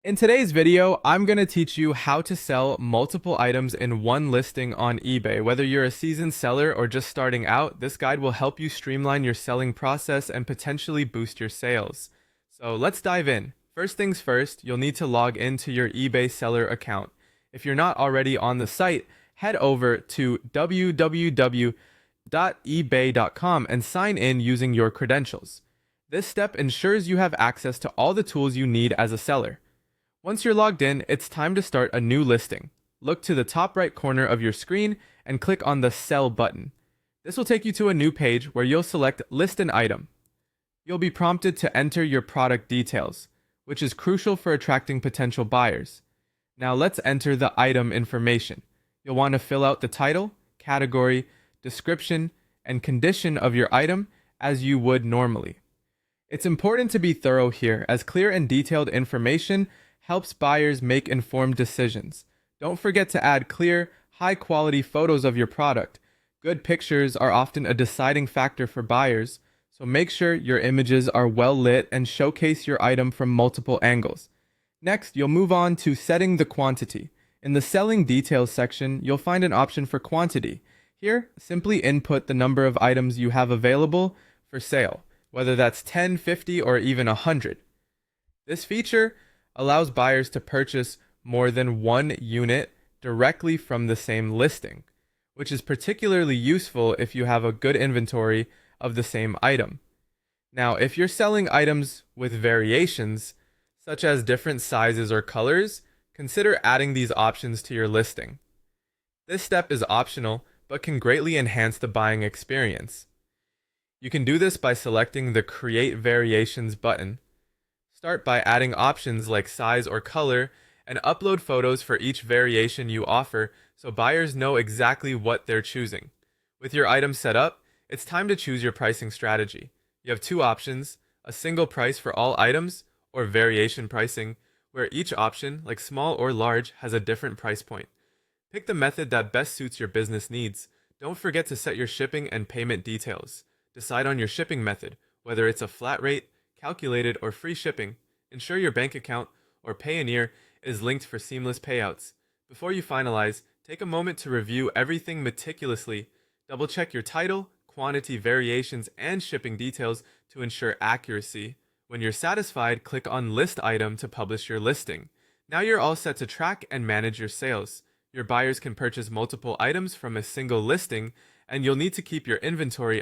In today's video, I'm going to teach you how to sell multiple items in one listing on eBay. Whether you're a seasoned seller or just starting out, this guide will help you streamline your selling process and potentially boost your sales. So let's dive in. First things first, you'll need to log into your eBay seller account. If you're not already on the site, head over to www.ebay.com and sign in using your credentials. This step ensures you have access to all the tools you need as a seller. Once you're logged in, it's time to start a new listing. Look to the top right corner of your screen and click on the Sell button. This will take you to a new page where you'll select List an Item. You'll be prompted to enter your product details, which is crucial for attracting potential buyers. Now let's enter the item information. You'll want to fill out the title, category, description, and condition of your item as you would normally. It's important to be thorough here, as clear and detailed information helps buyers make informed decisions. Don't forget to add clear, high-quality photos of your product. Good pictures are often a deciding factor for buyers, so make sure your images are well lit and showcase your item from multiple angles. Next, you'll move on to setting the quantity. In the Selling Details section, you'll find an option for quantity. Here, simply input the number of items you have available for sale, whether that's 10, 50, or even 100. This feature allows buyers to purchase more than one unit directly from the same listing, which is particularly useful if you have a good inventory of the same item. Now, if you're selling items with variations, such as different sizes or colors, consider adding these options to your listing. This step is optional, but can greatly enhance the buying experience. You can do this by selecting the Create Variations button. Start by adding options like size or color and upload photos for each variation you offer so buyers know exactly what they're choosing. With your item set up, it's time to choose your pricing strategy. You have two options: a single price for all items or variation pricing, where each option, like small or large, has a different price point. Pick the method that best suits your business needs. Don't forget to set your shipping and payment details. Decide on your shipping method, whether it's a flat rate, calculated, or free shipping. Ensure your bank account or Payoneer is linked for seamless payouts. Before you finalize, take a moment to review everything meticulously. Double check your title, quantity, variations, and shipping details to ensure accuracy. When you're satisfied, click on List Item to publish your listing. Now you're all set to track and manage your sales. Your buyers can purchase multiple items from a single listing, and you'll need to keep your inventory